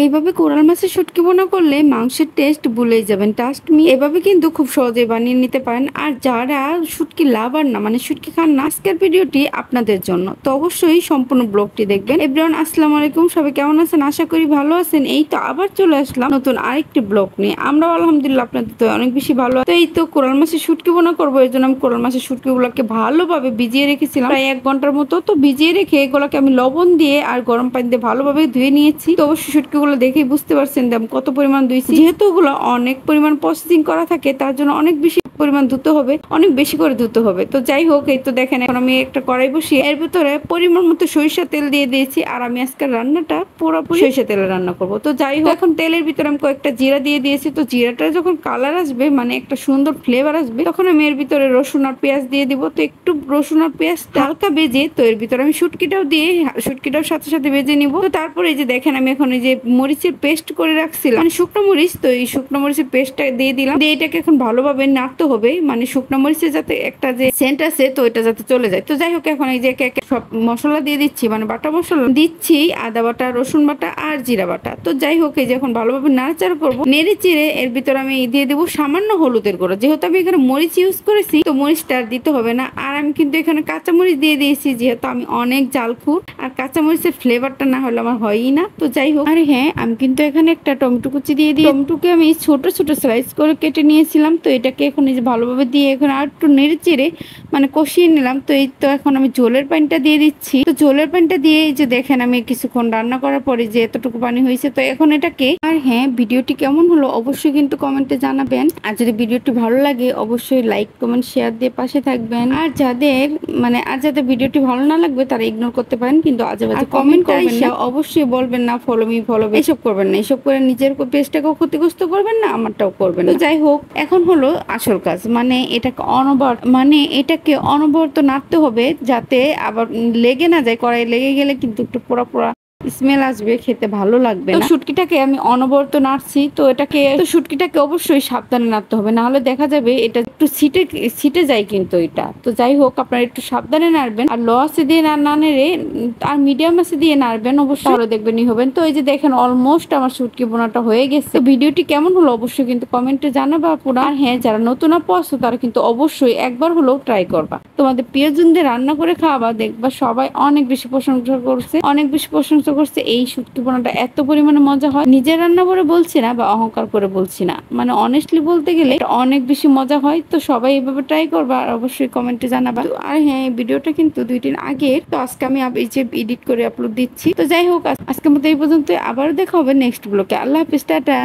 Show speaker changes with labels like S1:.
S1: এভাবে কোরাল মাছের শুটকি বোনা করলে মাংসের টেস্ট ভুলেই যাবেন, ট্রাস্ট মি। এভাবে কিন্তু খুব সহজে বানিয়ে নিতে পারেন। আর যারা শুটকি লাভার না, মানে শুটকি খান না, আজকের ভিডিওটি আপনাদের জন্য। তো অবশ্যই সম্পূর্ণ ব্লগটি দেখবেন। এভরিওয়ান, আসসালামু আলাইকুম। সবাই কেমন আছেন? আশা করি ভালো আছেন। এই তো আবার চলে আসলাম নতুন আরেকটি ব্লগ নিয়ে। আমরা আলহামদুলিল্লাহ আপনাদের তো অনেক বেশি ভালো। তো এই তো কোরাল মাছের শুটকি বোনা করবো, এর জন্য আমি কোরাল মাছের শুটকি গুলোকে ভালোভাবে ভিজিয়ে রেখেছিলাম প্রায় 1 ঘন্টার মতো। তো ভিজিয়ে রেখে এগুলোকে আমি লবণ দিয়ে আর গরম পানি দিয়ে ভালোভাবে ধুয়ে নিয়েছি। তো অবশ্যই শুটকি গুলো দেখেই বুঝতে পারছেন যে আমি কত পরিমাণ ধুইছি। যেহেতু ওগুলো অনেক পরিমাণ প্রসেসিং করা থাকে, তার জন্য অনেক বেশি পরিমাণ ধুতে হবে, অনেক বেশি করে ধুতে হবে। তো যাই হোক, এই তো দেখেন এখন আমি একটা কড়াই বসিয়ে এর ভিতরে পরিমাণ মতো সরিষা তেল দিয়ে দিয়েছি। আর আমি আজকের রান্নাটা পুরোপুরি সরিষা তেলে রান্না করব। তো যাই হোক, এখন তেলের ভিতরে আমি কয়েকটা জিরা দিয়ে দিয়েছি। তো জিরাটা যখন কালার আসবে, মানে একটা সুন্দর ফ্লেভার আসবে, তখন আমি এর ভিতরে রসুন আর পেঁয়াজ দিয়ে দিব। তো একটু রসুন আর পেঁয়াজ হালকা ভেজে, তো এর ভিতরে আমি শুটকিটাও দিয়ে শুটকিটাও সাথে সাথে ভেজে নিব। তো তারপরে এই যে দেখেন আমি এখন এই যে মরিচের পেস্ট করে রাখছিলাম, মানে শুকনো মরিচ, তো এই শুকনো মরিচের পেস্টটা দিয়ে দিলাম। দিয়ে এটাকে এখন ভালোভাবে নাড়তে হবে, মানে শুকনো মরিচের যাতে একটা যে সেন্ট আছে, তো এটা যাতে চলে যায়। তো যাই হোক, এখন এই যে সব মশলা দিয়ে দিচ্ছি, মানে বাটা মশলা দিচ্ছি, আদা বাটা, রসুন বাটা আর জিরা বাটা। তো যাই হোক, এই যে এখন ভালোভাবে নাড়াচাড়া করবো। নেড়ে চিড়ে এর ভিতরে আমি দিয়ে দেবো সামান্য হলুদের গুঁড়ো। যেহেতু আমি এখানে মরিচ ইউজ করেছি, তো মরিচটা আর দিতে হবে না। আর আমি কিন্তু এখানে কাঁচামরিচ দিয়ে দিয়েছি, যেহেতু আমি অনেক জালখুর, আর কাঁচামরিচের ফ্লেভারটা না হলে আমার হয়ই না। তো যাই হোক, আরে হ্যাঁ, আমি কিন্তু এখানে একটা টমেটো কুচি দিয়ে দিই। টমেটোকে আমি ছোট ছোট স্লাইস করে কেটে নিয়েছিলাম। তো এটাকে এখন এই যে ভালোভাবে দিয়ে এখন আর একটু নেড়ে চেড়ে মানে কষিয়ে নিলাম। তো এই তো এখন আমি ঝোলের পানিটা দিয়ে দিচ্ছি। তো ঝোলের পানিটা দিয়ে এই যে দেখেন আমি কিছুক্ষণ রান্না করার পরে যে এতটুকু পানি হয়েছে, তো এখন এটাকে। আর হ্যাঁ, ভিডিওটি কেমন হলো অবশ্যই কিন্তু কমেন্টে জানাবেন। আর যদি ভিডিওটি ভালো লাগে অবশ্যই লাইক কমেন্ট শেয়ার দিয়ে পাশে থাকবেন। আর যাদের ভিডিওটি ভালো না লাগবে তারা ইগনোর করতে পারেন, কিন্তু আজেবাজে কমেন্ট করবেন না। অবশ্যই বলবেন না ফলো মি, ফলো এসব করবেন না। এসব করে নিজের পেজটাকেও ক্ষতিগ্রস্ত করবেন না, আমারটাও করবেন না। যাই হোক, এখন হলো আসল কাজ, মানে এটাকে অনবরত নাড়তে হবে, যাতে আবার লেগে না যায়। কড়াই লেগে গেলে কিন্তু একটু পোড়া পোড়া স্মেল আসবে, খেতে ভালো লাগবে না। শুটকিটাকে আমি অনবরত নাড়ছি। তো শুটকিটাকে অবশ্যই সাবধানে নাড়তে হবে, না হলে দেখা যাবে এটা একটু ছিটে যায় কিন্তু এটা। তো যাই হোক, আপনারা একটু সাবধানে নাড়বেন। আর লো আঁচে দিয়ে না নেড়ে আর মিডিয়াম আঁচে দিয়ে নাড়বেন অবশ্যই, ভালো দেখবেনই হবেন। তো এই যে দেখেন অলমোস্ট আমার শুটকি বোনাটা হয়ে গেছে। তো ভিডিওটি কেমন হলো অবশ্যই কিন্তু কমেন্টে জানাবা আপুরা। আর হ্যাঁ, যারা নতুন আপু আছো তারা কিন্তু অবশ্যই একবার হলেও ট্রাই করবা। তোমাদের প্রিয়জনদের রান্না করে খাওয়াবা, দেখবা সবাই অনেক বেশি প্রশংসা করছে, অনেক বেশি প্রশংসা করছে। এই শুটকি বোনাটা এত পরিমাণে মজা হয়, নিজের রান্না করে বলছি না বা অহংকার করে বলছি না, মানে অনেস্টলি বলতে গেলে এটা অনেক বেশি মজা হয়। তো সবাই এইভাবে ট্রাই করবা আর অবশ্যই কমেন্টে জানাবা। আর হ্যাঁ, এই ভিডিওটা কিন্তু 2 দিন আগের। তো আজকে আমি এই যে এডিট করে আপলোড দিচ্ছি। তো যাই হোক, আজকের মতো এই পর্যন্ত। আবার দেখা হবে নেক্সট ব্লগে। আল্লাহ হাফেজ, টাটা।